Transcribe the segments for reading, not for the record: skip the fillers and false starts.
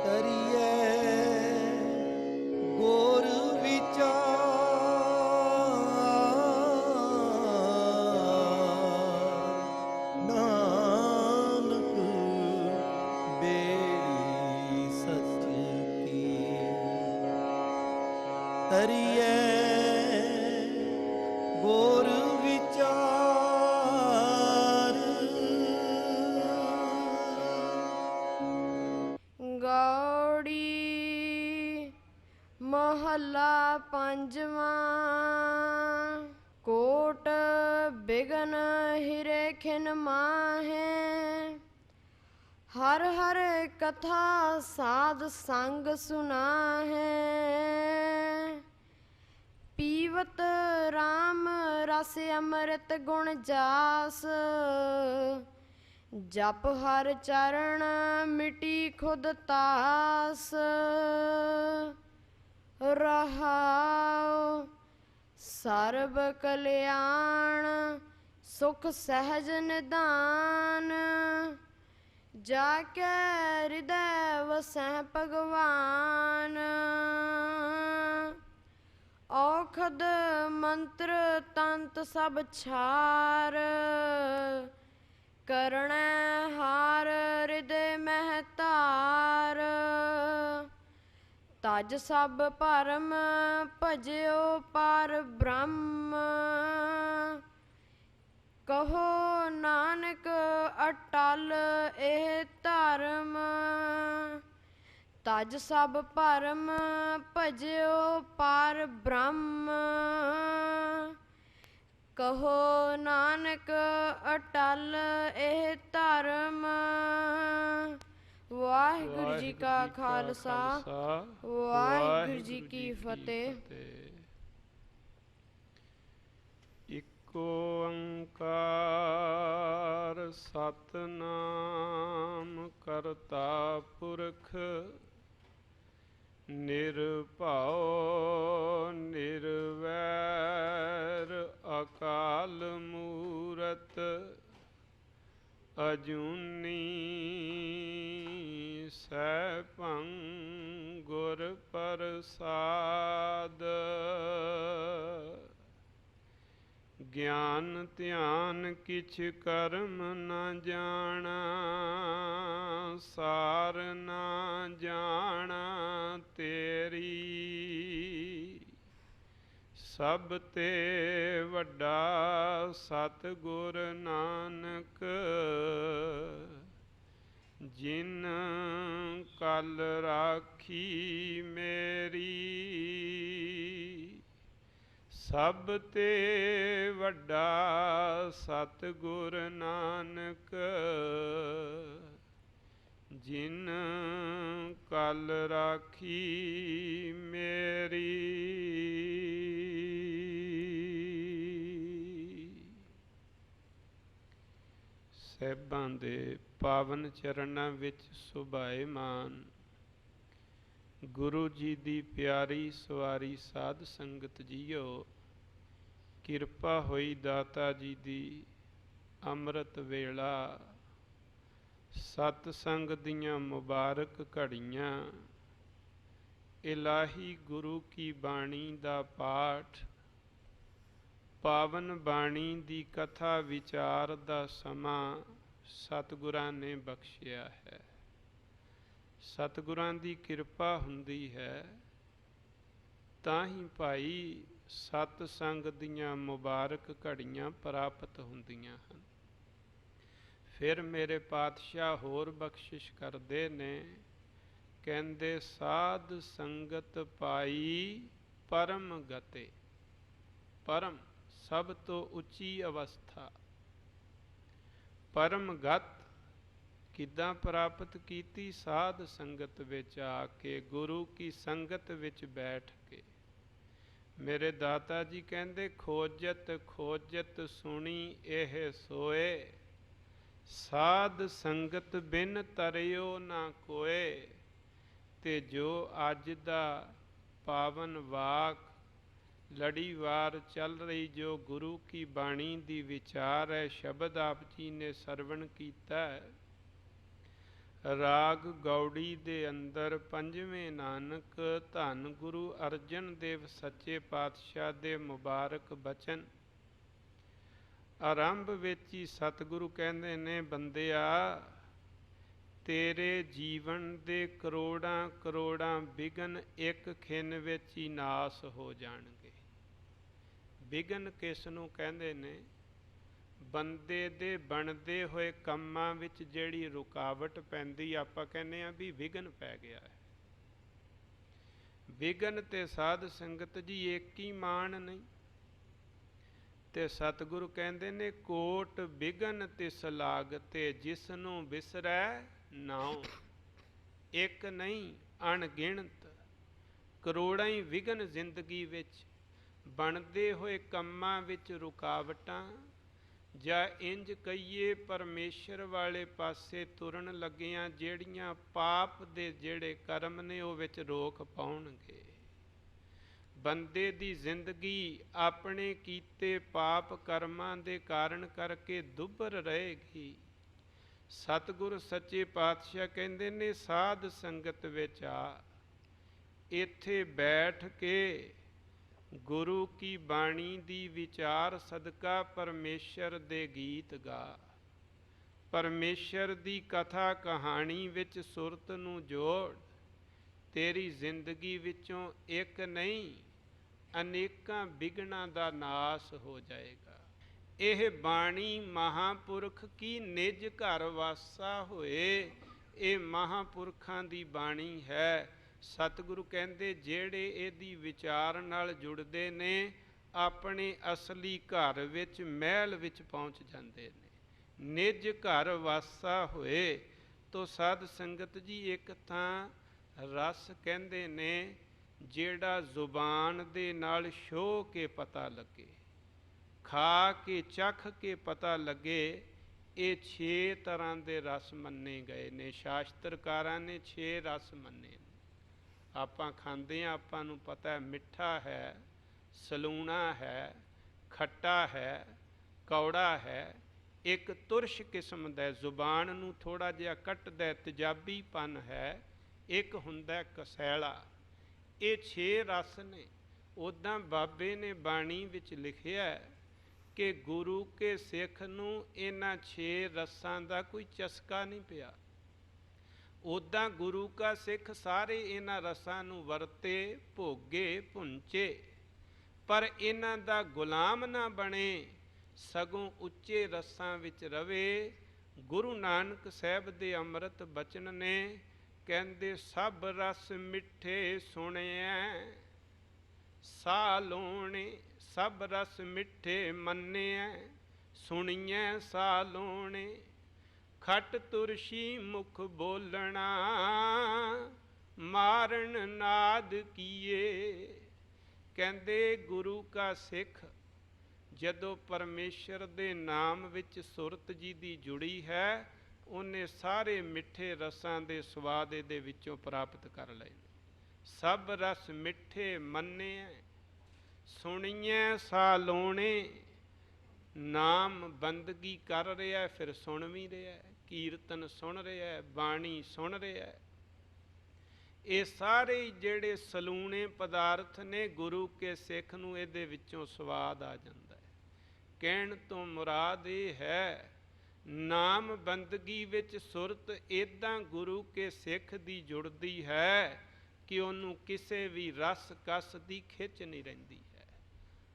ਤਰੀਏ ਗੁਰ ਵਿਚਾਰ ਨਾਨਕ ਬੇੜੀ ਸੱਚ ਕੀ ਤਰੀਏ ਗੁਰ ਵਿਚਾਰ। ਗੌੜੀ ਮਹੱਲਾ ਪੰਜਵਾਂ। ਕੋਟ ਬਿਗਨ ਹਿਰੇ ਖਿਨ ਮਾਹੇ, ਹਰ ਹਰ ਕਥਾ ਸਾਧ ਸੰਗ ਸੁਨਾਹੇ। ਪੀਵਤ ਰਾਮ ਰਸ ਅੰਮ੍ਰਿਤ ਗੁਣ ਜਾਸ, ਜਪ ਹਰ ਚਰਨ ਮਿਟੀ ਖੁਦ ਤਾਸ। ਰਹਾਉ ਸਰਬ ਕਲਿਆਣ ਸੁਖ ਸਹਿਜ ਨਿਧਾਨ, ਜਾ ਕੇ ਹਿਰਦੈ ਵਸੈ ਭਗਵਾਨ। ਔਖਦ ਮੰਤਰ ਤੰਤ ਸਭ ਛਾਰ, ਕਰਣੈ ਹਾਰ ਹਿਰਦੈ ਮਹਿ ਧਾਰ। ਤਜ ਸਭ ਭਰਮ ਭਜਿਓ ਪਰ ਬ੍ਰਹਮ, ਕਹੋ ਨਾਨਕ ਅਟਲ ਇਹ ਧਰਮ। ਤਜ ਸਭ ਭਰਮ ਭਜਿਓ ਪਰ ਬ੍ਰਹਮ, ਕਹੋ ਨਾਨਕ ਅਟਲ ਇਹ ਧਰਮ। ਵਾਹਿਗੁਰੂ ਜੀ ਕਾ ਖਾਲਸਾ, ਵਾਹਿਗੁਰੂ ਜੀ ਕੀ ਫਤਿਹ। ਇਕ ਓੰਕਾਰ ਸਤਿਨਾਮ ਕਰਤਾ ਪੁਰਖ, ਨਿਰਭਉ ਨਿਰਵੈਰ ਅਕਾਲ ਮੂਰਤ, ਅਜੂਨੀ ਸੈਭੰ ਗੁਰ ਪ੍ਰਸਾਦ। ਗਿਆਨ ਧਿਆਨ ਕਿਛ ਕਰਮ ਨ ਜਾਣਾ, ਸਾਰ ਨ ਜਾਣਾ ਤੇਰੀ। ਸਭ ਤੇ ਵੱਡਾ ਸਤਿਗੁਰ ਨਾਨਕ, ਜਿਨ ਕਲ ਰਾਖੀ ਮੇਰੀ। ਸਭ ਤੇ ਵੱਡਾ ਸਤਿਗੁਰ ਨਾਨਕ, ਜਿਨ ਕਲ ਰਾਖੀ ਮੇਰੀ। ਸਾਹਿਬਾਂ ਦੇ ਪਾਵਨ ਚਰਨਾਂ ਵਿੱਚ ਸੁਭਾਏਮਾਨ ਗੁਰੂ ਜੀ ਦੀ ਪਿਆਰੀ ਸਵਾਰੀ ਸਾਧ ਸੰਗਤ ਜੀਓ, ਕਿਰਪਾ ਹੋਈ ਦਾਤਾ ਜੀ ਦੀ ਅੰਮ੍ਰਿਤ ਵੇਲਾ, ਸਤ ਸੰਗ ਦੀਆਂ ਮੁਬਾਰਕ ਘੜੀਆਂ, ਇਲਾਹੀ ਗੁਰੂ ਕੀ ਬਾਣੀ ਦਾ ਪਾਠ, ਪਾਵਨ ਬਾਣੀ ਦੀ ਕਥਾ ਵਿਚਾਰ ਦਾ ਸਮਾਂ ਸਤਿਗੁਰਾਂ ਨੇ ਬਖਸ਼ਿਆ ਹੈ। ਸਤਿਗੁਰਾਂ ਦੀ ਕਿਰਪਾ ਹੁੰਦੀ ਹੈ ਤਾਂ ਹੀ ਭਾਈ ਸਤ ਸੰਗ ਦੀਆਂ ਮੁਬਾਰਕ ਘੜੀਆਂ ਪ੍ਰਾਪਤ ਹੁੰਦੀਆਂ ਹਨ। ਫਿਰ ਮੇਰੇ ਪਾਤਸ਼ਾਹ ਹੋਰ ਬਖਸ਼ਿਸ਼ ਕਰਦੇ ਨੇ, ਕਹਿੰਦੇ ਸਾਧ ਸੰਗਤ ਪਾਈ ਪਰਮ ਗਤੇ। ਪਰਮ ਸਭ ਤੋਂ ਉੱਚੀ ਅਵਸਥਾ, ਪਰਮ ਗਤ ਕਿੱਦਾਂ ਪ੍ਰਾਪਤ ਕੀਤੀ? ਸਾਧ ਸੰਗਤ ਵਿੱਚ ਆ ਕੇ, ਗੁਰੂ ਕੀ ਸੰਗਤ ਵਿੱਚ ਬੈਠ ਕੇ। ਮੇਰੇ ਦਾਤਾ ਜੀ ਕਹਿੰਦੇ ਖੋਜਤ ਖੋਜਤ ਸੁਣੀ ਇਹ ਸੋਏ, ਸਾਧ ਸੰਗਤ ਬਿਨ ਤਰਿਓ ਨਾ ਕੋਏ। ਤੇ ਜੋ ਅੱਜ ਦਾ ਪਾਵਨ ਵਾਕ ਲੜੀਵਾਰ ਚੱਲ ਰਹੀ, ਜੋ ਗੁਰੂ ਕੀ ਬਾਣੀ ਦੀ ਵਿਚਾਰ ਹੈ, ਸ਼ਬਦ ਆਪ ਜੀ ਨੇ ਸਰਵਣ ਕੀਤਾ ਹੈ, ਰਾਗ ਗੌੜੀ ਦੇ ਅੰਦਰ ਪੰਜਵੇਂ ਨਾਨਕ ਧੰਨ ਗੁਰੂ ਅਰਜਨ ਦੇਵ ਸੱਚੇ ਪਾਤਸ਼ਾਹ ਦੇ ਮੁਬਾਰਕ ਬਚਨ ਆਰੰਭ ਵਿੱਚ ਹੀ ਸਤਿਗੁਰੂ ਕਹਿੰਦੇ ਨੇ, ਬੰਦਿਆ ਤੇਰੇ ਜੀਵਨ ਦੇ ਕਰੋੜਾਂ ਕਰੋੜਾਂ ਵਿਘਨ ਇੱਕ ਖਿੰਨ ਵਿੱਚ ਹੀ ਨਾਸ ਹੋ ਜਾਣਗੇ। ਵਿਘਨ ਕਿਸ ਨੂੰ ਕਹਿੰਦੇ ਨੇ? ਬੰਦੇ ਦੇ ਬਣਦੇ ਹੋਏ ਕੰਮਾਂ ਵਿੱਚ ਜਿਹੜੀ ਰੁਕਾਵਟ ਪੈਂਦੀ, ਆਪਾਂ ਕਹਿੰਦੇ ਆ ਵੀ ਵਿਘਨ ਪੈ ਗਿਆ ਹੈ। ਵਿਘਨ ਤੇ ਸਾਧ ਸੰਗਤ ਜੀ ਇੱਕ ਹੀ ਮਾਣ ਨਹੀਂ। ਤੇ ਸਤਿਗੁਰੂ ਕਹਿੰਦੇ ਨੇ, ਕੋਟ ਵਿਘਨ ਤਿਸ ਲਾਗਤੇ ਜਿਸ ਨੂੰ ਵਿਸਰੈ ਨਾਉ। ਇੱਕ ਨਹੀਂ, ਅਣਗਿਣਤ ਕਰੋੜਾਂ ਹੀ ਵਿਘਨ ਜ਼ਿੰਦਗੀ ਵਿੱਚ, ਬਣਦੇ ਹੋਏ ਕੰਮਾਂ ਵਿੱਚ ਰੁਕਾਵਟਾਂ, ਜਾਂ ਇੰਜ ਕਹੀਏ ਪਰਮੇਸ਼ਰ ਵਾਲੇ ਪਾਸੇ ਤੁਰਨ ਲੱਗਿਆਂ ਜਿਹੜੀਆਂ ਪਾਪ ਦੇ ਜਿਹੜੇ ਕਰਮ ਨੇ ਉਹ ਵਿੱਚ ਰੋਕ ਪਾਉਣਗੇ। ਬੰਦੇ ਦੀ ਜ਼ਿੰਦਗੀ ਆਪਣੇ ਕੀਤੇ ਪਾਪ ਕਰਮਾਂ ਦੇ ਕਾਰਨ ਕਰਕੇ ਦੁੱਭਰ ਰਹੇਗੀ। ਸਤਿਗੁਰ ਸੱਚੇ ਪਾਤਸ਼ਾਹ ਕਹਿੰਦੇ ਨੇ, ਸਾਧ ਸੰਗਤ ਵਿੱਚ ਆ, ਇੱਥੇ ਬੈਠ ਕੇ ਗੁਰੂ ਕੀ ਬਾਣੀ ਦੀ ਵਿਚਾਰ ਸਦਕਾ ਪਰਮੇਸ਼ਰ ਦੇ ਗੀਤ ਗਾ। ਪਰਮੇਸ਼ਰ ਦੀ ਕਥਾ ਕਹਾਣੀ ਵਿੱਚ ਸੁਰਤ ਨੂੰ ਜੋੜ। ਤੇਰੀ ਜ਼ਿੰਦਗੀ ਵਿੱਚੋਂ ਇੱਕ ਨਹੀਂ, ਅਨੇਕਾਂ ਵਿਘਨਾਂ ਦਾ ਨਾਸ ਹੋ ਜਾਏਗਾ। ਇਹ ਬਾਣੀ ਮਹਾਂਪੁਰਖ ਕੀ ਨਿਜ ਘਰ ਵਾਸਾ ਹੋਏ, ਇਹ ਮਹਾਂਪੁਰਖਾਂ ਦੀ ਬਾਣੀ ਹੈ। ਸਤਿਗੁਰੂ ਕਹਿੰਦੇ, ਜਿਹੜੇ ਇਹਦੀ ਵਿਚਾਰ ਨਾਲ ਜੁੜਦੇ ਨੇ ਆਪਣੇ ਅਸਲੀ ਘਰ ਵਿੱਚ, ਮਹਿਲ ਵਿੱਚ ਪਹੁੰਚ ਜਾਂਦੇ ਨੇ। ਨਿਜ ਘਰ ਵਾਸਾ ਹੋਏ। ਤੋ ਸਾਧ ਸੰਗਤ ਜੀ, ਇੱਕ ਤਾਂ ਰਸ ਕਹਿੰਦੇ ਨੇ ਜਿਹੜਾ ਜ਼ੁਬਾਨ ਦੇ ਨਾਲ ਛੋਹ ਕੇ ਪਤਾ ਲੱਗੇ, ਖਾ ਕੇ ਚਖ ਕੇ ਪਤਾ ਲੱਗੇ। ਇਹ 6 ਤਰ੍ਹਾਂ ਦੇ ਰਸ ਮੰਨੇ ਗਏ ਨੇ। ਸ਼ਾਸਤਰਕਾਰਾਂ ਨੇ 6 ਰਸ ਮੰਨੇ ਨੇ। ਆਪਾਂ ਖਾਂਦੇ ਹਾਂ, ਆਪਾਂ ਨੂੰ ਪਤਾ ਹੈ, ਮਿੱਠਾ ਹੈ, ਸਲੂਣਾ ਹੈ, ਖੱਟਾ ਹੈ, ਕੌੜਾ ਹੈ। ਇੱਕ ਤੁਰਸ਼ ਕਿਸਮ ਦਾ ਜ਼ੁਬਾਨ ਨੂੰ ਥੋੜ੍ਹਾ ਜਿਹਾ ਕੱਟਦਾ ਤੇਜ਼ਾਬੀਪਨ ਹੈ। ਇੱਕ ਹੁੰਦਾ ਕਸੈਲਾ। ਇਹ 6 ਰਸ ਨੇ। ਉੱਦਾਂ ਬਾਬੇ ਨੇ ਬਾਣੀ ਵਿੱਚ ਲਿਖਿਆ ਕਿ ਗੁਰੂ ਕੇ ਸਿੱਖ ਨੂੰ ਇਹਨਾਂ 6 ਰਸਾਂ ਦਾ ਕੋਈ ਚਸਕਾ ਨਹੀਂ ਪਿਆ। ਉੱਦਾਂ ਗੁਰੂ ਕਾ ਸਿੱਖ ਸਾਰੇ ਇਹਨਾਂ ਰਸਾਂ ਨੂੰ ਵਰਤੇ, ਭੋਗੇ, ਭੁੰਚੇ, ਪਰ ਇਹਨਾਂ ਦਾ ਗੁਲਾਮ ਨਾ ਬਣੇ, ਸਗੋਂ ਉੱਚੇ ਰਸਾਂ ਵਿੱਚ ਰਵੇ। ਗੁਰੂ ਨਾਨਕ ਸਾਹਿਬ ਦੇ ਅੰਮ੍ਰਿਤ ਬਚਨ ਨੇ, ਕਹਿੰਦੇ ਸਭ ਰਸ ਮਿੱਠੇ ਸੁਣਿਐ ਸਾ ਲੋਣੇ, ਸਭ ਰਸ ਮਿੱਠੇ ਮੰਨਿਐ ਸੁਣੀਐ ਸਾ ਲੋਣੇ। ਖਟ ਤੁਰਸ਼ੀ ਮੁਖ ਬੋਲਣਾ ਮਾਰਨ ਨਾਦ ਕੀਏ। ਕਹਿੰਦੇ ਗੁਰੂ ਕਾ ਸਿੱਖ ਜਦੋਂ ਪਰਮੇਸ਼ਰ ਦੇ ਨਾਮ ਵਿੱਚ ਸੁਰਤ ਜੀ ਦੀ ਜੁੜੀ ਹੈ, ਉਹਨੇ ਸਾਰੇ ਮਿੱਠੇ ਰਸਾਂ ਦੇ ਸਵਾਦ ਇਹਦੇ ਵਿੱਚੋਂ ਪ੍ਰਾਪਤ ਕਰ ਲਏ। ਸਭ ਰਸ ਮਿੱਠੇ ਮੰਨਿਐ ਸੁਣੀਐ ਸਾ ਲੋਣੇ। ਨਾਮ ਬੰਦਗੀ ਕਰ ਰਿਹਾ, ਫਿਰ ਸੁਣ ਵੀ ਰਿਹਾ, ਕੀਰਤਨ ਸੁਣ ਰਿਹਾ, ਬਾਣੀ ਸੁਣ ਰਿਹਾ। ਇਹ ਸਾਰੇ ਜਿਹੜੇ ਸਲੂਣੇ ਪਦਾਰਥ ਨੇ, ਗੁਰੂ ਕੇ ਸਿੱਖ ਨੂੰ ਇਹਦੇ ਵਿੱਚੋਂ ਸਵਾਦ ਆ ਜਾਂਦਾ ਹੈ। ਕਹਿਣ ਤੋਂ ਮੁਰਾਦ ਇਹ ਹੈ, ਨਾਮ ਬੰਦਗੀ ਵਿੱਚ ਸੁਰਤ ਇੱਦਾਂ ਗੁਰੂ ਕੇ ਸਿੱਖ ਦੀ ਜੁੜਦੀ ਹੈ ਕਿ ਉਹਨੂੰ ਕਿਸੇ ਵੀ ਰਸ ਕਸ ਦੀ ਖਿੱਚ ਨਹੀਂ ਰਹਿੰਦੀ ਹੈ।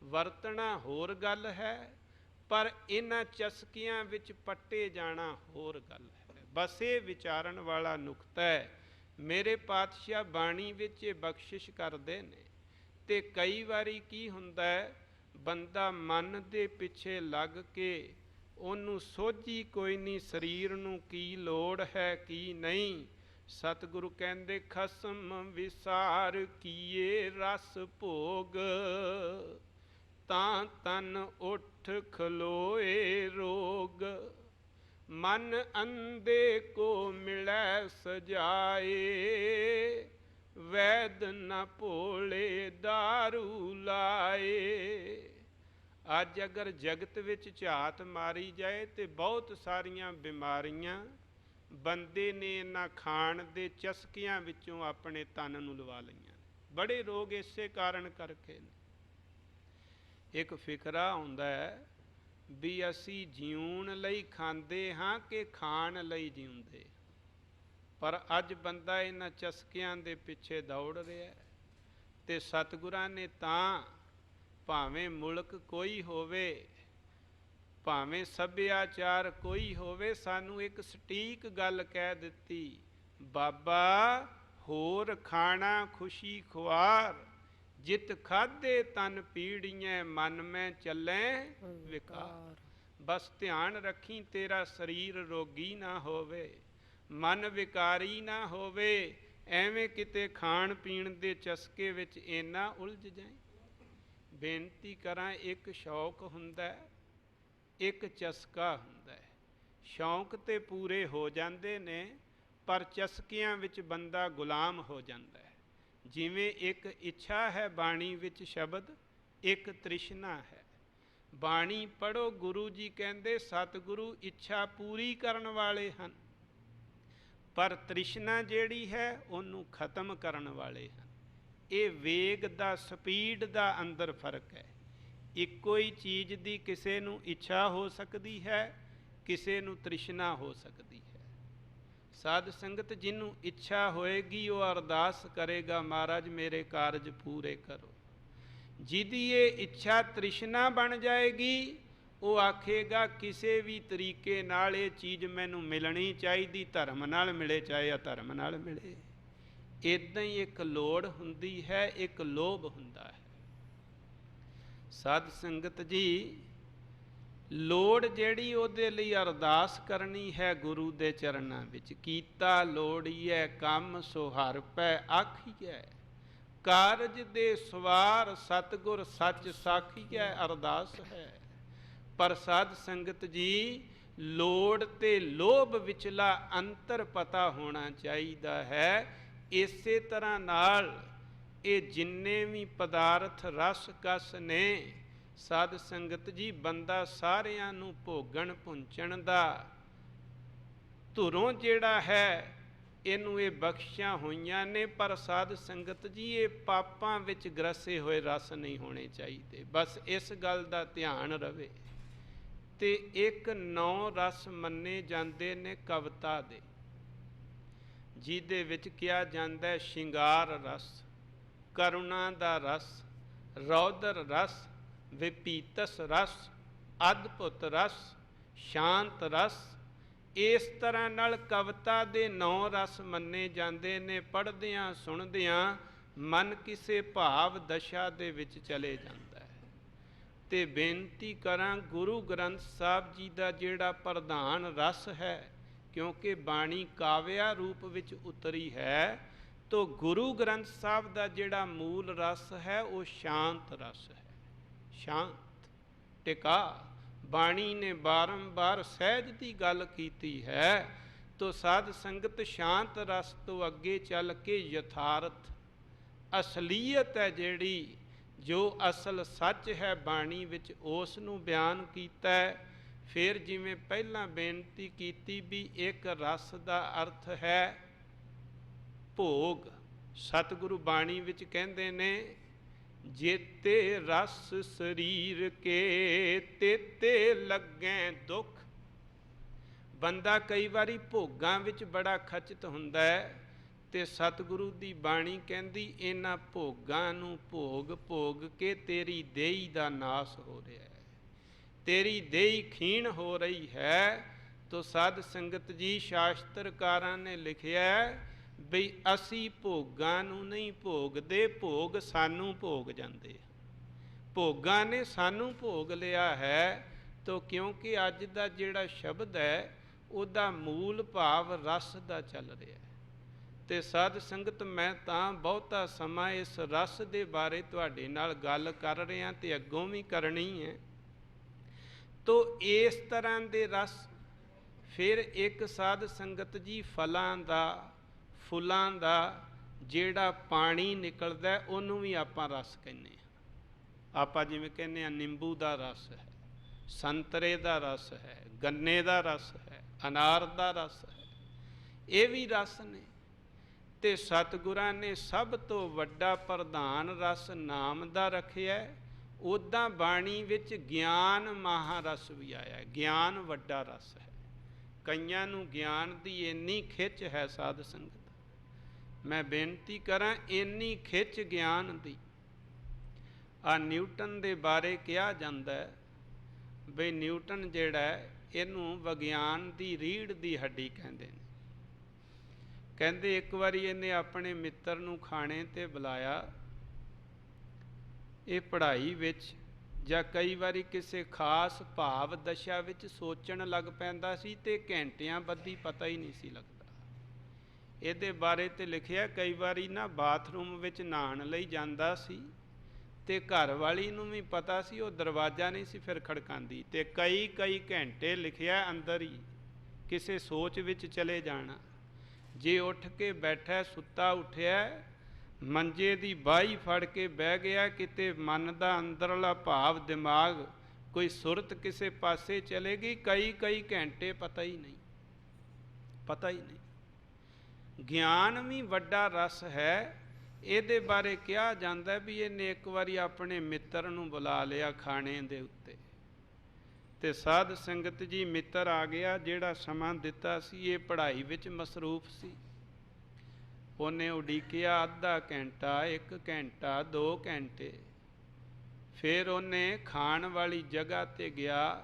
ਵਰਤਣਾ ਹੋਰ ਗੱਲ ਹੈ, ਪਰ ਇਹਨਾਂ ਚਸਕੀਆਂ ਵਿੱਚ ਪੱਟੇ ਜਾਣਾ ਹੋਰ ਗੱਲ ਹੈ। ਬਸ ਇਹ ਵਿਚਾਰਨ ਵਾਲਾ ਨੁਕਤਾ ਹੈ। ਮੇਰੇ ਪਾਤਸ਼ਾਹ ਬਾਣੀ ਵਿੱਚ ਇਹ ਬਖਸ਼ਿਸ਼ ਕਰਦੇ ਨੇ। ਤੇ ਕਈ ਵਾਰੀ ਕੀ ਹੁੰਦਾ ਹੈ, ਬੰਦਾ ਮਨ ਦੇ ਪਿੱਛੇ ਲੱਗ ਕੇ ਉਹਨੂੰ ਸੋਝੀ ਕੋਈ ਨਹੀਂ, ਸਰੀਰ ਨੂੰ ਕੀ ਲੋੜ ਹੈ ਕੀ ਨਹੀਂ। ਸਤਿਗੁਰੂ ਕਹਿੰਦੇ, ਖਸਮ ਵਿਸਾਰ ਕੀਏ ਰਸ ਭੋਗ, ਤਾਂ ਤਨ ਉੱਠ ਖਲੋਏ ਰੋਗ। ਮਨ ਅੰਧੇ ਕੋ ਮਿਲੈ ਸਜਾਏ, ਵੈਦ ਨ ਭੋਲੇ ਦਾਰੂ ਲਾਏ। ਅੱਜ ਅਗਰ ਜਗਤ ਵਿੱਚ ਝਾਤ ਮਾਰੀ ਜਾਏ ਤੇ ਬਹੁਤ ਸਾਰੀਆਂ ਬਿਮਾਰੀਆਂ ਬੰਦੇ ਨੇ ਇਹਨਾਂ ਖਾਣ ਦੇ ਚਸਕਿਆਂ ਵਿੱਚੋਂ ਆਪਣੇ ਤਨ ਨੂੰ ਲਵਾ ਲਈਆਂ। ਬੜੇ ਰੋਗ ਇਸੇ ਕਾਰਨ ਕਰਕੇ ਨੇ। ਇੱਕ ਫਿਕਰਾ ਆਉਂਦਾ ਹੈ ਵੀ ਅਸੀਂ ਜਿਉਣ ਲਈ ਖਾਂਦੇ ਹਾਂ ਕਿ ਖਾਣ ਲਈ ਜਿਉਂਦੇ। ਪਰ ਅੱਜ ਬੰਦਾ ਇਹਨਾਂ ਚਸਕਿਆਂ ਦੇ ਪਿੱਛੇ ਦੌੜ ਰਿਹਾ। ਤੇ ਸਤਿਗੁਰਾਂ ਨੇ ਤਾਂ ਭਾਵੇਂ ਮੁਲਕ ਕੋਈ ਹੋਵੇ, ਭਾਵੇਂ ਸੱਭਿਆਚਾਰ ਕੋਈ ਹੋਵੇ, ਸਾਨੂੰ ਇੱਕ ਸਟੀਕ ਗੱਲ ਕਹਿ ਦਿੱਤੀ, ਬਾਬਾ ਹੋਰ ਖਾਣਾ ਖੁਸ਼ੀ ਖੁਆਰ, ਜਿਤ ਖਾਧੇ ਤਨ ਪੀੜੀਆਂ, ਮਨ ਮੈਂ ਚੱਲੇ ਵਿਕਾਰ। ਬਸ ਧਿਆਨ ਰੱਖੀ ਤੇਰਾ ਸਰੀਰ ਰੋਗੀ ਨਾ ਹੋਵੇ, ਮਨ ਵਿਕਾਰੀ ਨਾ ਹੋਵੇ, ਐਵੇਂ ਕਿਤੇ ਖਾਣ ਪੀਣ ਦੇ ਚਸਕੇ ਵਿੱਚ ਇੰਨਾ ਉਲਝ ਜਾਏ। ਬੇਨਤੀ ਕਰਾਂ, ਇੱਕ ਸ਼ੌਕ ਹੁੰਦਾ, ਇੱਕ ਚਸਕਾ ਹੁੰਦਾ। ਸ਼ੌਂਕ ਤੇ ਪੂਰੇ ਹੋ ਜਾਂਦੇ ਨੇ, ਪਰ ਚਸਕਿਆਂ ਵਿੱਚ ਬੰਦਾ ਗੁਲਾਮ ਹੋ ਜਾਂਦਾ ਹੈ। ਜਿਵੇਂ ਇੱਕ ਇੱਛਾ ਹੈ ਬਾਣੀ ਵਿੱਚ ਸ਼ਬਦ, ਇੱਕ ਤ੍ਰਿਸ਼ਨਾ ਹੈ। ਬਾਣੀ ਪੜ੍ਹੋ, ਗੁਰੂ ਜੀ ਕਹਿੰਦੇ ਸਤਿਗੁਰੂ ਇੱਛਾ ਪੂਰੀ ਕਰਨ ਵਾਲੇ ਹਨ, ਪਰ ਤ੍ਰਿਸ਼ਨਾ ਜਿਹੜੀ ਹੈ ਉਹਨੂੰ ਖਤਮ ਕਰਨ ਵਾਲੇ ਹਨ। ਇਹ ਵੇਗ ਦਾ, ਸਪੀਡ ਦਾ ਅੰਦਰ ਫਰਕ ਹੈ। ਇੱਕੋ ਹੀ ਚੀਜ਼ ਦੀ ਕਿਸੇ ਨੂੰ ਇੱਛਾ ਹੋ ਸਕਦੀ ਹੈ, ਕਿਸੇ ਨੂੰ ਤ੍ਰਿਸ਼ਨਾ ਹੋ ਸਕਦੀ ਹੈ। ਸਾਧ ਸੰਗਤ ਜਿਹਨੂੰ ਇੱਛਾ ਹੋਏਗੀ ਉਹ ਅਰਦਾਸ ਕਰੇਗਾ, ਮਹਾਰਾਜ ਮੇਰੇ ਕਾਰਜ ਪੂਰੇ ਕਰੋ। ਜਿਹਦੀ ਇਹ ਇੱਛਾ ਤ੍ਰਿਸ਼ਨਾ ਬਣ ਜਾਏਗੀ, ਉਹ ਆਖੇਗਾ ਕਿਸੇ ਵੀ ਤਰੀਕੇ ਨਾਲ ਇਹ ਚੀਜ਼ ਮੈਨੂੰ ਮਿਲਣੀ ਚਾਹੀਦੀ, ਧਰਮ ਨਾਲ ਮਿਲੇ ਚਾਹੇ ਅਧਰਮ ਨਾਲ ਮਿਲੇ। ਇੱਦਾਂ ਹੀ ਇੱਕ ਲੋੜ ਹੁੰਦੀ ਹੈ, ਇੱਕ ਲੋਭ ਹੁੰਦਾ ਹੈ। ਸਾਧ ਸੰਗਤ ਜੀ, ਲੋੜ ਜਿਹੜੀ ਉਹਦੇ ਲਈ ਅਰਦਾਸ ਕਰਨੀ ਹੈ ਗੁਰੂ ਦੇ ਚਰਨਾਂ ਵਿੱਚ। ਕੀਤਾ ਲੋੜੀਐ ਕੰਮ ਸੋ ਹਰਿ ਪੈ ਆਖੀਐ, ਕਾਰਜ ਦੇ ਸਵਾਰ ਸਤਿਗੁਰ ਸੱਚ ਸਾਖੀਐ, ਅਰਦਾਸ ਹੈ। ਪਰ ਸਾਧ ਸੰਗਤ ਜੀ, ਲੋੜ ਤੇ ਲੋਭ ਵਿਚਲਾ ਅੰਤਰ ਪਤਾ ਹੋਣਾ ਚਾਹੀਦਾ ਹੈ। ਇਸੇ ਤਰ੍ਹਾਂ ਨਾਲ ਇਹ ਜਿੰਨੇ ਵੀ ਪਦਾਰਥ ਰਸ ਕਸ ਨੇ, ਸਾਧ ਸੰਗਤ ਜੀ, ਬੰਦਾ ਸਾਰਿਆਂ ਨੂੰ ਭੋਗਣ ਭੁੰਚਣ ਦਾ ਧੁਰੋਂ ਜਿਹੜਾ ਹੈ ਇਹਨੂੰ ਇਹ ਬਖਸ਼ਿਆ ਹੋਈਆਂ ਨੇ। ਪਰ ਸਾਧ ਸੰਗਤ ਜੀ, ਇਹ ਪਾਪਾਂ ਵਿੱਚ ਗ੍ਰਸੇ ਹੋਏ ਰਸ ਨਹੀਂ ਹੋਣੇ ਚਾਹੀਦੇ। ਬਸ ਇਸ ਗੱਲ ਦਾ ਧਿਆਨ ਰਵੇ। ਤੇ ਇੱਕ 9 ਰਸ ਮੰਨੇ ਜਾਂਦੇ ਨੇ ਕਵਿਤਾ ਦੇ, ਜਿਹਦੇ ਵਿੱਚ ਕਿਹਾ ਜਾਂਦਾ ਸ਼ਿੰਗਾਰ ਰਸ, ਕਰੁਣਾ ਦਾ ਰਸ, ਰੌਦਰ ਰਸ, ਵਿਪੀਤਸ ਰਸ, ਅਦਭੁਤ ਰਸ, ਸ਼ਾਂਤ ਰਸ। ਇਸ ਤਰ੍ਹਾਂ ਨਾਲ ਕਵਿਤਾ ਦੇ 9 ਰਸ ਮੰਨੇ ਜਾਂਦੇ ਨੇ। ਪੜ੍ਹਦਿਆਂ ਸੁਣਦਿਆਂ ਮਨ ਕਿਸੇ ਭਾਵ ਦਸ਼ਾ ਦੇ ਵਿੱਚ ਚਲੇ ਜਾਂਦਾ ਹੈ। ਤੇ ਬੇਨਤੀ ਕਰਾਂ, ਗੁਰੂ ਗ੍ਰੰਥ ਸਾਹਿਬ ਜੀ ਦਾ ਜਿਹੜਾ ਪ੍ਰਧਾਨ ਰਸ ਹੈ, ਕਿਉਂਕਿ ਬਾਣੀ ਕਾਵਿਆ ਰੂਪ ਵਿੱਚ ਉਤਰੀ ਹੈ, ਤੋ ਗੁਰੂ ਗ੍ਰੰਥ ਸਾਹਿਬ ਦਾ ਜਿਹੜਾ ਮੂਲ ਰਸ ਹੈ ਉਹ ਸ਼ਾਂਤ ਰਸ ਹੈ। ਸ਼ਾਂਤ ਟਿਕਾ। ਬਾਣੀ ਨੇ ਬਾਰੰਬਾਰ ਸਹਿਜ ਦੀ ਗੱਲ ਕੀਤੀ ਹੈ। ਤੋ ਸਾਧ ਸੰਗਤ, ਸ਼ਾਂਤ ਰਸ ਤੋਂ ਅੱਗੇ ਚੱਲ ਕੇ ਯਥਾਰਥ, ਅਸਲੀਅਤ ਹੈ ਜਿਹੜੀ, ਜੋ ਅਸਲ ਸੱਚ ਹੈ ਬਾਣੀ ਵਿੱਚ, ਉਸ ਨੂੰ ਬਿਆਨ ਕੀਤਾ ਹੈ। ਫਿਰ ਜਿਵੇਂ ਪਹਿਲਾਂ ਬੇਨਤੀ ਕੀਤੀ ਵੀ ਇੱਕ ਰਸ ਦਾ ਅਰਥ ਹੈ ਭੋਗ। ਸਤਿਗੁਰੂ ਬਾਣੀ ਵਿੱਚ ਕਹਿੰਦੇ ਨੇ, ਜੇਤੇ ਰਸ ਸਰੀਰ ਕੇ ਤੇਤੇ ਲੱਗੈ ਦੁੱਖ। ਬੰਦਾ ਕਈ ਵਾਰੀ ਭੋਗਾਂ ਵਿੱਚ ਬੜਾ ਖਚਿਤ ਹੁੰਦਾ ਹੈ, ਤੇ ਸਤਿਗੁਰੂ ਦੀ ਬਾਣੀ ਕਹਿੰਦੀ ਇਹਨਾਂ ਭੋਗਾਂ ਨੂੰ ਭੋਗ ਭੋਗ ਕੇ ਤੇਰੀ ਦੇਹੀ ਦਾ ਨਾਸ ਹੋ ਰਿਹਾ ਹੈ, ਤੇਰੀ ਦੇਹੀ ਖੀਣ ਹੋ ਰਹੀ ਹੈ। ਤੋ ਸਾਧ ਸੰਗਤ ਜੀ, ਸ਼ਾਸਤਰਕਾਰਾਂ ਨੇ ਲਿਖਿਆ ਬਈ ਅਸੀਂ ਭੋਗਾਂ ਨੂੰ ਨਹੀਂ ਭੋਗਦੇ, ਭੋਗ ਸਾਨੂੰ ਭੋਗ ਜਾਂਦੇ। ਭੋਗਾਂ ਨੇ ਸਾਨੂੰ ਭੋਗ ਲਿਆ ਹੈ। ਤੋ ਕਿਉਂਕਿ ਅੱਜ ਦਾ ਜਿਹੜਾ ਸ਼ਬਦ ਹੈ ਉਹਦਾ ਮੂਲ ਭਾਵ ਰਸ ਦਾ ਚੱਲ ਰਿਹਾ ਹੈ। ਤੇ ਸਾਧ ਸੰਗਤ, ਮੈਂ ਤਾਂ ਬਹੁਤਾ ਸਮਾਂ ਇਸ ਰਸ ਦੇ ਬਾਰੇ ਤੁਹਾਡੇ ਨਾਲ ਗੱਲ ਕਰ ਰਿਹਾ ਤੇ ਅੱਗੋਂ ਵੀ ਕਰਨੀ ਹੈ। ਤੋ ਇਸ ਤਰ੍ਹਾਂ ਦੇ ਰਸ। ਫਿਰ ਇੱਕ ਸਾਧ ਸੰਗਤ ਜੀ, ਫਲਾਂ ਦਾ, ਫੁੱਲਾਂ ਦਾ ਜਿਹੜਾ ਪਾਣੀ ਨਿਕਲਦਾ ਉਹਨੂੰ ਵੀ ਆਪਾਂ ਰਸ ਕਹਿੰਦੇ ਹਾਂ। ਆਪਾਂ ਜਿਵੇਂ ਕਹਿੰਦੇ ਹਾਂ ਨਿੰਬੂ ਦਾ ਰਸ ਹੈ, ਸੰਤਰੇ ਦਾ ਰਸ ਹੈ, ਗੰਨੇ ਦਾ ਰਸ ਹੈ, ਅਨਾਰ ਦਾ ਰਸ ਹੈ। ਇਹ ਵੀ ਰਸ ਨੇ। ਤੇ ਸਤਿਗੁਰਾਂ ਨੇ ਸਭ ਤੋਂ ਵੱਡਾ ਪ੍ਰਧਾਨ ਰਸ ਨਾਮ ਦਾ ਰੱਖਿਆ। ਉੱਦਾਂ ਬਾਣੀ ਵਿੱਚ ਗਿਆਨ ਮਹਾਰਸ ਵੀ ਆਇਆ। ਗਿਆਨ ਵੱਡਾ ਰਸ ਹੈ। ਕਈਆਂ ਨੂੰ ਗਿਆਨ ਦੀ ਇੰਨੀ ਖਿੱਚ ਹੈ ਸਾਧ ਸੰਗਤ, ਮੈਂ ਬੇਨਤੀ ਕਰਾਂ ਇੰਨੀ ਖਿੱਚ ਗਿਆਨ ਦੀ। ਆ ਨਿਊਟਨ ਦੇ ਬਾਰੇ ਕਿਹਾ ਜਾਂਦਾ ਹੈ ਬਈ ਨਿਊਟਨ ਜਿਹੜਾ ਇਹਨੂੰ ਵਿਗਿਆਨ ਦੀ ਰੀੜ੍ਹ ਦੀ ਹੱਡੀ ਕਹਿੰਦੇ ਨੇ। ਕਹਿੰਦੇ ਇੱਕ ਵਾਰੀ ਇਹਨੇ ਆਪਣੇ ਮਿੱਤਰ ਨੂੰ ਖਾਣੇ 'ਤੇ ਬੁਲਾਇਆ। ਇਹ ਪੜ੍ਹਾਈ ਵਿੱਚ ਜਾਂ ਕਈ ਵਾਰੀ ਕਿਸੇ ਖਾਸ ਭਾਵ ਦਸ਼ਾ ਵਿੱਚ ਸੋਚਣ ਲੱਗ ਪੈਂਦਾ ਸੀ ਤੇ ਘੰਟਿਆਂ ਬੱਧੀ ਪਤਾ ਹੀ ਨਹੀਂ ਸੀ ਲੱਗਦਾ। ਇਹਦੇ ਬਾਰੇ ਤੇ ਲਿਖਿਆ ਕਈ ਵਾਰੀ ਨਾ ਬਾਥਰੂਮ ਵਿੱਚ ਨਹਾਉਣ ਲਈ ਜਾਂਦਾ ਸੀ ਤੇ ਘਰ ਵਾਲੀ ਨੂੰ ਵੀ ਪਤਾ ਸੀ, ਉਹ ਦਰਵਾਜ਼ਾ ਨਹੀਂ ਸੀ ਫਿਰ ਖੜਕਾਉਂਦੀ, ਤੇ ਕਈ ਘੰਟੇ ਲਿਖਿਆ ਅੰਦਰ ਹੀ ਕਿਸੇ ਸੋਚ ਵਿੱਚ ਚਲੇ ਜਾਣਾ। ਜੇ ਉੱਠ ਕੇ ਬੈਠਾ, ਸੁੱਤਾ ਉੱਠਿਆ, ਮੰਜੇ ਦੀ ਬਾਹੀ ਫੜ ਕੇ ਬਹਿ ਗਿਆ, ਕਿਤੇ ਮਨ ਦਾ ਅੰਦਰਲਾ ਭਾਵ ਦਿਮਾਗ ਕੋਈ ਸੁਰਤ ਕਿਸੇ ਪਾਸੇ ਚਲੇ ਗਈ, ਕਈ ਘੰਟੇ ਪਤਾ ਹੀ ਨਹੀਂ। ਗਿਆਨ ਵੀ ਵੱਡਾ ਰਸ ਹੈ। ਇਹਦੇ ਬਾਰੇ ਕਿਹਾ ਜਾਂਦਾ ਵੀ ਇਹਨੇ ਇੱਕ ਵਾਰੀ ਆਪਣੇ ਮਿੱਤਰ ਨੂੰ ਬੁਲਾ ਲਿਆ ਖਾਣੇ ਦੇ ਉੱਤੇ, ਤੇ ਸਾਧ ਸੰਗਤ ਜੀ ਮਿੱਤਰ ਆ ਗਿਆ ਜਿਹੜਾ ਸਮਾਂ ਦਿੱਤਾ ਸੀ ਇਹ ਪੜ੍ਹਾਈ ਵਿੱਚ ਮਸਰੂਫ ਸੀ। ਉਹਨੇ ਉਡੀਕਿਆ ਅੱਧਾ ਘੰਟਾ, 1 ਘੰਟਾ, 2 ਘੰਟੇ। ਫਿਰ ਉਹਨੇ ਖਾਣ ਵਾਲੀ ਜਗ੍ਹਾ 'ਤੇ ਗਿਆ।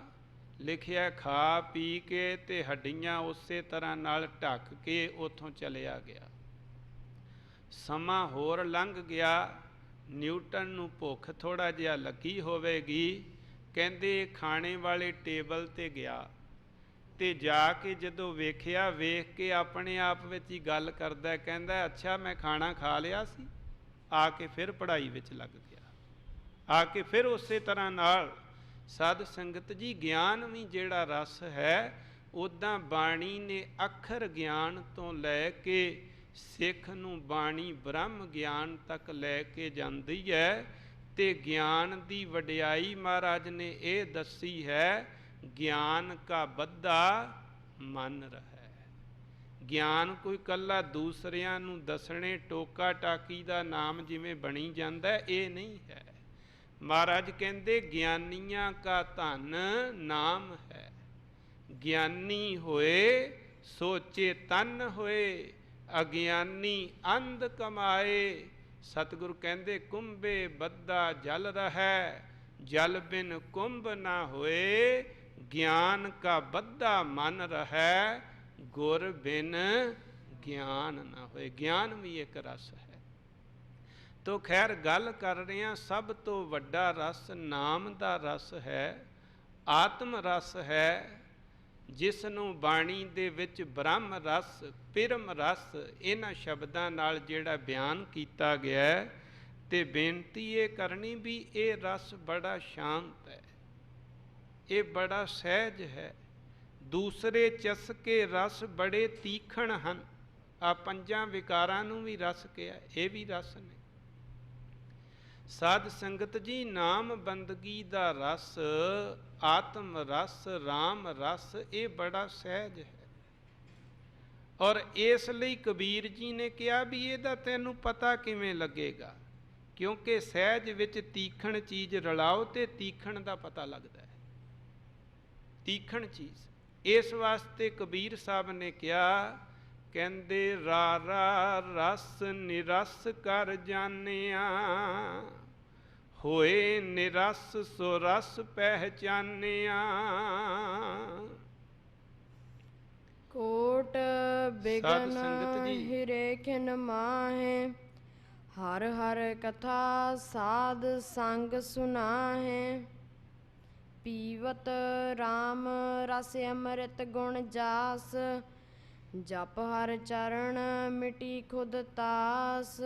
ਲਿਖਿਆ ਖਾ ਪੀ ਕੇ ਤੇ ਹੱਡੀਆਂ ਉਸੇ ਤਰ੍ਹਾਂ ਨਾਲ ਢੱਕ ਕੇ ਉੱਥੋਂ ਚਲਿਆ ਗਿਆ। ਸਮਾਂ ਹੋਰ ਲੰਘ ਗਿਆ। ਨਿਊਟਨ ਨੂੰ ਭੁੱਖ ਥੋੜ੍ਹਾ ਜਿਹਾ ਲੱਗੀ ਹੋਵੇਗੀ। ਕਹਿੰਦੇ ਖਾਣੇ ਵਾਲੇ ਟੇਬਲ 'ਤੇ ਗਿਆ ਤੇ ਜਾ ਕੇ ਜਦੋਂ ਵੇਖਿਆ, ਵੇਖ ਕੇ ਆਪਣੇ ਆਪ ਵਿੱਚ ਹੀ ਗੱਲ ਕਰਦਾ, ਕਹਿੰਦਾ ਅੱਛਾ ਮੈਂ ਖਾਣਾ ਖਾ ਲਿਆ ਸੀ। ਆ ਕੇ ਫਿਰ ਪੜ੍ਹਾਈ ਵਿੱਚ ਲੱਗ ਗਿਆ। ਆ ਕੇ ਫਿਰ ਉਸੇ ਤਰ੍ਹਾਂ ਨਾਲ। ਸਾਧ ਸੰਗਤ ਜੀ ਗਿਆਨ ਵੀ ਜਿਹੜਾ ਰਸ ਹੈ, ਉੱਦਾਂ ਬਾਣੀ ਨੇ ਅੱਖਰ ਗਿਆਨ ਤੋਂ ਲੈ ਕੇ ਸਿੱਖ ਨੂੰ ਬਾਣੀ ਬ੍ਰਹਮ ਗਿਆਨ ਤੱਕ ਲੈ ਕੇ ਜਾਂਦੀ ਹੈ। ਤੇ ਗਿਆਨ ਦੀ ਵਡਿਆਈ ਮਹਾਰਾਜ ਨੇ ਇਹ ਦੱਸੀ ਹੈ, ਗਿਆਨ ਕਾ ਬੱਧਾ ਮਨ ਰਹੈ। ਗਿਆਨ ਕੋਈ ਇਕੱਲਾ ਦੂਸਰਿਆਂ ਨੂੰ ਦੱਸਣੇ ਟੋਕਾ ਟਾਕੀ ਦਾ ਨਾਮ ਜਿਵੇਂ ਬਣੀ ਜਾਂਦਾ, ਇਹ ਨਹੀਂ ਹੈ। ਮਹਾਰਾਜ ਕਹਿੰਦੇ ਗਿਆਨੀਆਂ ਕਾ ਧਨ ਨਾਮ ਹੈ। ਗਿਆਨੀ ਹੋਏ ਸੋ ਚੇਤਨ ਹੋਏ, ਅਗਿਆਨੀ ਅੰਧ ਕਮਾਏ। ਸਤਿਗੁਰੂ ਕਹਿੰਦੇ ਕੁੰਭੇ ਬੱਧਾ ਜਲ ਰਹੈ, ਜਲ ਬਿਨ ਕੁੰਭ ਨਾ ਹੋਏ। ਗਿਆਨ ਕਾ ਬੱਧਾ ਮਨ ਰਹੈ, ਗੁਰ ਬਿਨ ਗਿਆਨ ਨਾ ਹੋਏ। ਗਿਆਨ ਵੀ ਇੱਕ ਰਸ ਹੈ। ਤੋ ਖੈਰ ਗੱਲ ਕਰ ਰਹੇ ਹਾਂ, ਸਭ ਤੋਂ ਵੱਡਾ ਰਸ ਨਾਮ ਦਾ ਰਸ ਹੈ, ਆਤਮ ਰਸ ਹੈ, ਜਿਸ ਨੂੰ ਬਾਣੀ ਦੇ ਵਿੱਚ ਬ੍ਰਹਮ ਰਸ, ਪਿਰਮ ਰਸ, ਇਹਨਾਂ ਸ਼ਬਦਾਂ ਨਾਲ ਜਿਹੜਾ ਬਿਆਨ ਕੀਤਾ ਗਿਆ। ਤੇ ਬੇਨਤੀ ਇਹ ਕਰਨੀ ਵੀ ਇਹ ਰਸ ਬੜਾ ਸ਼ਾਂਤ ਹੈ, ਇਹ ਬੜਾ ਸਹਿਜ ਹੈ। ਦੂਸਰੇ ਚਸਕੇ ਰਸ ਬੜੇ ਤੀਖਣ ਹਨ। ਆ 5 ਵਿਕਾਰਾਂ ਨੂੰ ਵੀ ਰਸ ਕਿਹਾ, ਇਹ ਵੀ ਰਸ ਨੇ। ਸਾਧ ਸੰਗਤ ਜੀ ਨਾਮ ਬੰਦਗੀ ਦਾ ਰਸ, ਆਤਮ ਰਸ, ਰਾਮ ਰਸ, ਇਹ ਬੜਾ ਸਹਿਜ ਹੈ। ਔਰ ਇਸ ਲਈ ਕਬੀਰ ਜੀ ਨੇ ਕਿਹਾ ਵੀ ਇਹਦਾ ਤੈਨੂੰ ਪਤਾ ਕਿਵੇਂ ਲੱਗੇਗਾ, ਕਿਉਂਕਿ ਸਹਿਜ ਵਿੱਚ ਤੀਖਣ ਚੀਜ਼ ਰਲਾਓ ਤੇ ਤੀਖਣ ਦਾ ਪਤਾ ਲੱਗਦਾ ਹੈ, ਤੀਖਣ ਚੀਜ਼। ਇਸ ਵਾਸਤੇ ਕਬੀਰ ਸਾਹਿਬ ਨੇ ਕਿਹਾ, ਕਹਿੰਦੇ ਰਾਰਾ ਰਸ ਨਿਰਸ ਕਰ ਜਾਣਿਆ, ਹੋਏ ਨਿਰਸ ਸੋ ਰਸ ਪਹਿਚਾਨਿਆ। ਕੋਟ ਬਿਗਨ ਹਿਰੇ ਖਿਨ ਮਾਹੇ, ਹਰ ਹਰ ਕਥਾ ਸਾਧ ਸੰਗ ਸੁਨਾਹੇ। ਪੀਵਤ ਰਾਮ ਰਸ ਅੰਮ੍ਰਿਤ ਗੁਣ ਜਾਸ, ਜਪ ਹਰ ਚਰਨ ਮਿਟੀ ਖੁਦ ਤਾਸ।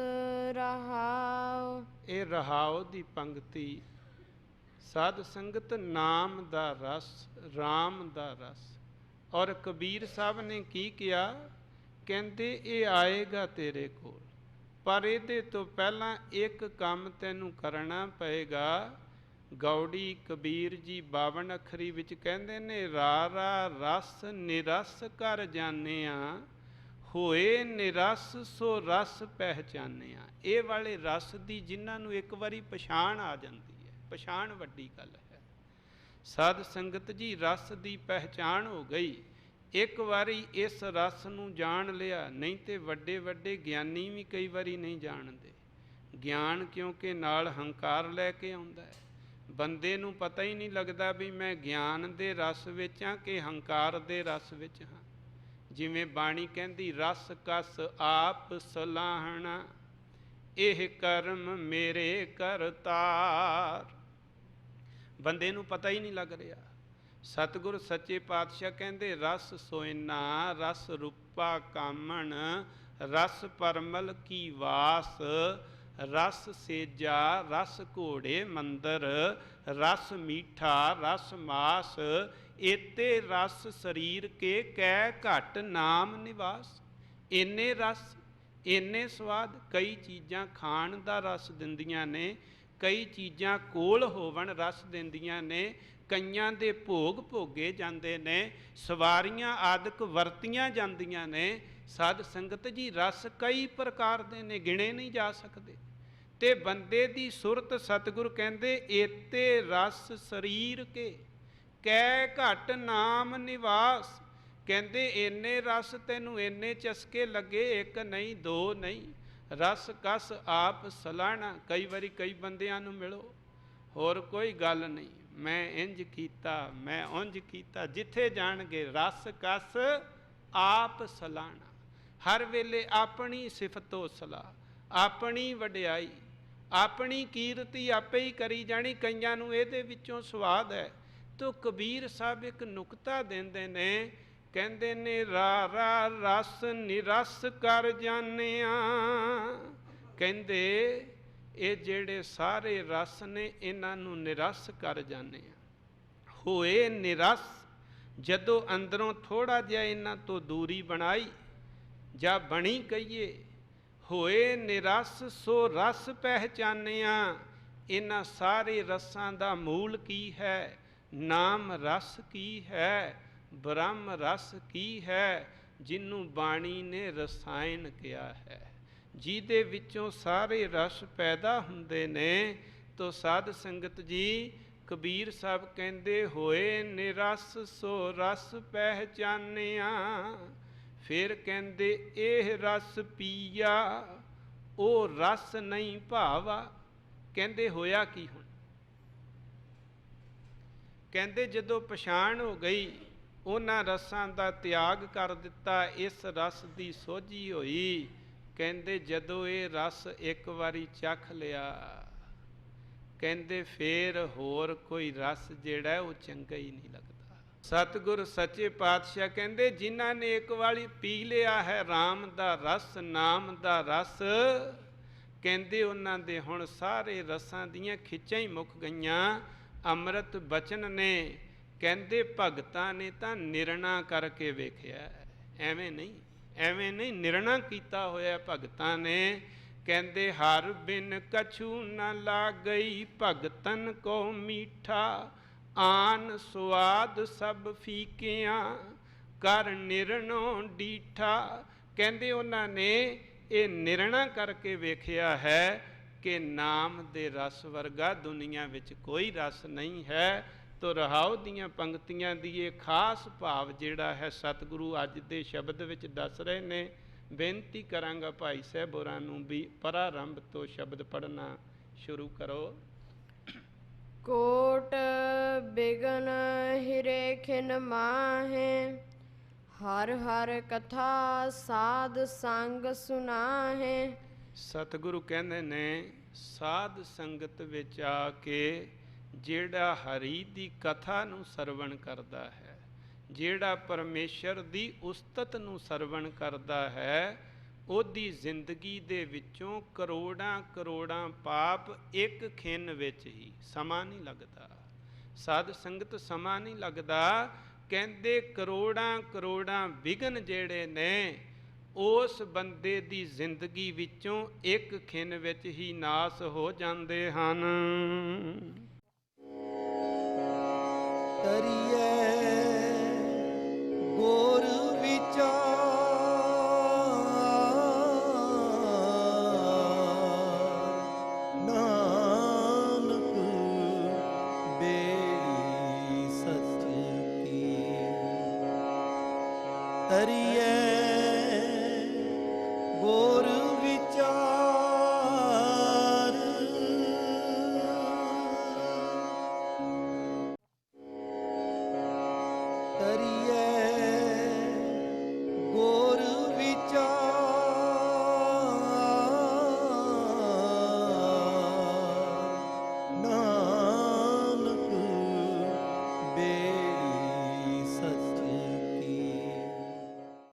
ਰਹਾਉ, ਇਹ ਰਹਾਉ ਦੀ ਪੰਕਤੀ ਸਾਧ ਸੰਗਤ ਨਾਮ ਦਾ ਰਸ, ਰਾਮ ਦਾ ਰਸ। ਔਰ ਕਬੀਰ ਸਾਹਿਬ ਨੇ ਕੀ ਕਿਹਾ, ਕਹਿੰਦੇ ਇਹ ਆਏਗਾ ਤੇਰੇ ਕੋਲ, ਪਰ ਇਹਦੇ ਤੋਂ ਪਹਿਲਾਂ ਇੱਕ ਕੰਮ ਤੈਨੂੰ ਕਰਨਾ ਪਏਗਾ। ਗੌੜੀ ਕਬੀਰ ਜੀ 52 ਅੱਖਰੀ ਵਿੱਚ ਕਹਿੰਦੇ ਨੇ, ਰਾਰਾ ਰਸ ਨਿਰਸ ਕਰ ਜਾਣਿਆ, ਹੋਏ ਨਿਰਸ ਸੋ ਰਸ ਪਹਿਚਾਨਿਆ। ਇਹ ਵਾਲੇ ਰਸ ਦੀ ਜਿਨ੍ਹਾਂ ਨੂੰ ਇੱਕ ਵਾਰੀ ਪਛਾਣ ਆ ਜਾਂਦੀ ਹੈ, ਪਛਾਣ ਵੱਡੀ ਗੱਲ ਹੈ। ਸਾਧ ਸੰਗਤ ਜੀ, ਰਸ ਦੀ ਪਹਿਚਾਣ ਹੋ ਗਈ, ਇੱਕ ਵਾਰੀ ਇਸ ਰਸ ਨੂੰ ਜਾਣ ਲਿਆ, ਨਹੀਂ ਤੇ ਵੱਡੇ ਵੱਡੇ ਗਿਆਨੀ ਵੀ ਕਈ ਵਾਰੀ ਨਹੀਂ ਜਾਣਦੇ। ਗਿਆਨ ਕਿਉਂਕਿ ਨਾਲ ਹੰਕਾਰ ਲੈ ਕੇ ਆਉਂਦਾ ਹੈ। ਬੰਦੇ ਨੂੰ ਪਤਾ ਹੀ ਨਹੀਂ ਲੱਗਦਾ ਵੀ ਮੈਂ ਗਿਆਨ ਦੇ ਰਸ ਵਿੱਚ ਹਾਂ ਕਿ ਹੰਕਾਰ ਦੇ ਰਸ ਵਿੱਚ ਹਾਂ। ਜਿਵੇਂ ਬਾਣੀ ਕਹਿੰਦੀ, ਰਸ ਕਸ ਆਪ ਸਲਾਹਣਾ, ਇਹ ਕਰਮ ਮੇਰੇ ਕਰਤਾਰ। ਬੰਦੇ ਨੂੰ ਪਤਾ ਹੀ ਨਹੀਂ ਲੱਗ ਰਿਹਾ। ਸਤਿਗੁਰ ਸੱਚੇ ਪਾਤਸ਼ਾਹ ਕਹਿੰਦੇ, ਰਸ ਸੋਇਨਾ ਰਸ ਰੂਪਾ ਕਾਮਣ, ਰਸ ਪਰਮਲ ਕੀ ਵਾਸ, ਰਸ ਸੇਜਾ ਰਸ ਘੋੜੇ ਮੰਦਰ, ਰਸ ਮੀਠਾ ਰਸ ਮਾਸ, ਏਤੇ ਰਸ ਸਰੀਰ ਕੇ ਕੈ ਘਟ ਨਾਮ ਨਿਵਾਸ। ਇੰਨੇ ਰਸ, ਇੰਨੇ ਸਵਾਦ। ਕਈ ਚੀਜ਼ਾਂ ਖਾਣ ਦਾ ਰਸ ਦਿੰਦੀਆਂ ਨੇ, ਕਈ ਚੀਜ਼ਾਂ ਕੋਲ ਹੋਵਣ ਰਸ ਦਿੰਦੀਆਂ ਨੇ, ਕਈਆਂ ਦੇ ਭੋਗ ਭੋਗੇ ਜਾਂਦੇ ਨੇ, ਸਵਾਰੀਆਂ ਆਦਿਕ ਵਰਤੀਆਂ ਜਾਂਦੀਆਂ ਨੇ। ਸਾਧ ਸੰਗਤ ਜੀ, ਰਸ ਕਈ ਪ੍ਰਕਾਰ ਦੇ ਨੇ, ਗਿਣੇ ਨਹੀਂ ਜਾ ਸਕਦੇ। ਤੇ ਬੰਦੇ ਦੀ ਸੁਰਤ, ਸਤਿਗੁਰ ਕਹਿੰਦੇ, ਏਤੇ ਰਸ ਸਰੀਰ ਕੇ ਕੈ ਘਟ ਨਾਮ ਨਿਵਾਸ। ਕਹਿੰਦੇ ਇੰਨੇ ਰਸ ਤੈਨੂੰ, ਇੰਨੇ ਚਸਕੇ ਲੱਗੇ, ਇੱਕ ਨਹੀਂ ਦੋ ਨਹੀਂ। ਰਸ ਕਸ ਆਪ ਸਲਾਹਣਾ। ਕਈ ਵਾਰੀ ਕਈ ਬੰਦਿਆਂ ਨੂੰ ਮਿਲੋ, ਹੋਰ ਕੋਈ ਗੱਲ ਨਹੀਂ, ਮੈਂ ਇੰਜ ਕੀਤਾ, ਮੈਂ ਉਂਝ ਕੀਤਾ, ਜਿੱਥੇ ਜਾਣਗੇ ਰਸ ਕਸ ਆਪ ਸਲਾਹਣਾ। ਹਰ ਵੇਲੇ ਆਪਣੀ ਸਿਫਤੋ ਸਲਾਹ, ਆਪਣੀ ਵਡਿਆਈ, ਆਪਣੀ ਕੀਰਤੀ ਆਪੇ ਹੀ ਕਰੀ ਜਾਣੀ। ਕਈਆਂ ਨੂੰ ਇਹਦੇ ਵਿੱਚੋਂ ਸਵਾਦ ਹੈ। ਤੋ ਕਬੀਰ ਸਾਹਿਬ ਇੱਕ ਨੁਕਤਾ ਦਿੰਦੇ ਨੇ, ਕਹਿੰਦੇ ਨੇ, ਰਾ ਰਸ ਨਿਰਸ ਕਰ ਜਾਣਿਆ। ਕਹਿੰਦੇ ਇਹ ਜਿਹੜੇ ਸਾਰੇ ਰਸ ਨੇ, ਇਹਨਾਂ ਨੂੰ ਨਿਰਸ ਕਰ ਜਾਂਦੇ ਆ। ਹੋਏ ਨਿਰਸ, ਜਦੋਂ ਅੰਦਰੋਂ ਥੋੜ੍ਹਾ ਜਿਹਾ ਇਹਨਾਂ ਤੋਂ ਦੂਰੀ ਬਣਾਈ ਜਾਂ ਬਣੀ ਕਹੀਏ, ਹੋਏ ਨਿਰਸ ਸੋ ਰਸ ਪਹਿਚਾਨਿਆ। ਇਹਨਾਂ ਸਾਰੇ ਰਸਾਂ ਦਾ ਮੂਲ ਕੀ ਹੈ? ਨਾਮ ਰਸ ਕੀ ਹੈ? ਬ੍ਰਹਮ ਰਸ ਕੀ ਹੈ? ਜਿਹਨੂੰ ਬਾਣੀ ਨੇ ਰਸਾਇਣ ਕਿਹਾ ਹੈ, ਜਿਹਦੇ ਵਿੱਚੋਂ ਸਾਰੇ ਰਸ ਪੈਦਾ ਹੁੰਦੇ ਨੇ। ਤੋ ਸਾਧ ਸੰਗਤ ਜੀ, ਕਬੀਰ ਸਾਹਿਬ ਕਹਿੰਦੇ, ਹੋਏ ਨਿਰਸ ਸੋ ਰਸ ਪਹਿਚਾਨਿਆ। ਫਿਰ ਕਹਿੰਦੇ, ਇਹ ਰਸ ਪੀਆ ਉਹ ਰਸ ਨਹੀਂ ਭਾਵਾ। ਕਹਿੰਦੇ ਹੋਇਆ ਕੀ ਹੁਣ? ਕਹਿੰਦੇ ਜਦੋਂ ਪਛਾਣ ਹੋ ਗਈ, ਉਹਨਾਂ ਰਸਾਂ ਦਾ ਤਿਆਗ ਕਰ ਦਿੱਤਾ, ਇਸ ਰਸ ਦੀ ਸੋਝੀ ਹੋਈ। ਕਹਿੰਦੇ ਜਦੋਂ ਇਹ ਰਸ ਇੱਕ ਵਾਰੀ ਚੱਖ ਲਿਆ, ਕਹਿੰਦੇ ਫੇਰ ਹੋਰ ਕੋਈ ਰਸ ਜਿਹੜਾ ਉਹ ਚੰਗਾ ਹੀ ਨਹੀਂ ਲੱਗਦਾ। ਸਤਿਗੁਰ ਸੱਚੇ ਪਾਤਸ਼ਾਹ ਕਹਿੰਦੇ, ਜਿਨ੍ਹਾਂ ਨੇ ਇੱਕ ਵਾਰੀ ਪੀ ਲਿਆ ਹੈ ਰਾਮ ਦਾ ਰਸ, ਨਾਮ ਦਾ ਰਸ, ਕਹਿੰਦੇ ਉਹਨਾਂ ਦੇ ਹੁਣ ਸਾਰੇ ਰਸਾਂ ਦੀਆਂ ਖਿੱਚਾਂ ਹੀ ਮੁੱਕ ਗਈਆਂ। ਅੰਮ੍ਰਿਤ ਬਚਨ ਨੇ, ਕਹਿੰਦੇ ਭਗਤਾਂ ਨੇ ਤਾਂ ਨਿਰਣਾ ਕਰਕੇ ਵੇਖਿਆ, ਐਵੇਂ ਨਹੀਂ, ਐਵੇਂ ਨਹੀਂ, ਨਿਰਣਾ ਕੀਤਾ ਹੋਇਆ ਭਗਤਾਂ ਨੇ। ਕਹਿੰਦੇ ਹਰ ਬਿਨ ਕਛੂ ਨ ਲਾਗਈ, ਭਗਤਨ ਕੋ ਮੀਠਾ, ਆਨ ਸੁਆਦ ਸਭ ਫੀਕਿਆਂ, ਕਰ ਨਿਰਣੋ ਡੀਠਾ। ਕਹਿੰਦੇ ਉਹਨਾਂ ਨੇ ਇਹ ਨਿਰਣਾ ਕਰਕੇ ਵੇਖਿਆ ਹੈ ਕਿ ਨਾਮ ਦੇ ਰਸ ਵਰਗਾ ਦੁਨੀਆ ਵਿੱਚ ਕੋਈ ਰਸ ਨਹੀਂ ਹੈ। ਤੋ ਰਹਾਉ ਦੀਆਂ ਪੰਕਤੀਆਂ ਦੀ ਇਹ ਖਾਸ ਭਾਵ ਜਿਹੜਾ ਹੈ ਸਤਿਗੁਰੂ ਅੱਜ ਦੇ ਸ਼ਬਦ ਵਿੱਚ ਦੱਸ ਰਹੇ ਨੇ। ਬੇਨਤੀ ਕਰਾਂਗਾ ਭਾਈ ਸਾਹਿਬ ਹੋਰਾਂ ਨੂੰ ਵੀ ਪ੍ਰਾਰੰਭ ਤੋਂ ਸ਼ਬਦ ਪੜ੍ਹਨਾ ਸ਼ੁਰੂ ਕਰੋ। ਕੋਟ ਬਿਗਨ ਹਿਰੇ ਖਿਨ ਮਾਹੇ, ਹਰ ਹਰ ਕਥਾ ਸਾਧ ਸੰਗ ਸੁਨਾਹੇ। ਸਤਿਗੁਰੂ ਕਹਿੰਦੇ ਨੇ, ਸਾਧ ਸੰਗਤ ਵਿੱਚ ਆ ਕੇ ਜਿਹੜਾ ਹਰੀ ਦੀ ਕਥਾ ਨੂੰ ਸਰਵਣ ਕਰਦਾ ਹੈ, ਜਿਹੜਾ ਪਰਮੇਸ਼ਰ ਦੀ ਉਸਤਤ ਨੂੰ ਸਰਵਣ ਕਰਦਾ ਹੈ, ਉਹਦੀ ਜ਼ਿੰਦਗੀ ਦੇ ਵਿੱਚੋਂ ਕਰੋੜਾਂ ਕਰੋੜਾਂ ਪਾਪ ਇੱਕ ਖਿੰਨ ਵਿੱਚ ਹੀ, ਸਮਾਂ ਨਹੀਂ ਲੱਗਦਾ। ਸਾਧ ਸੰਗਤ ਸਮਾਂ ਨਹੀਂ ਲੱਗਦਾ। ਕਹਿੰਦੇ ਕਰੋੜਾਂ ਕਰੋੜਾਂ ਵਿਘਨ ਜਿਹੜੇ ਨੇ ਉਸ ਬੰਦੇ ਦੀ ਜ਼ਿੰਦਗੀ ਵਿੱਚੋਂ ਇੱਕ ਖਿੰਨ ਵਿੱਚ ਹੀ ਨਾਸ ਹੋ ਜਾਂਦੇ ਹਨ। ਕਰੀਏ ਗੁਰ ਵਿਚਾਰ, ਤਰੀਏ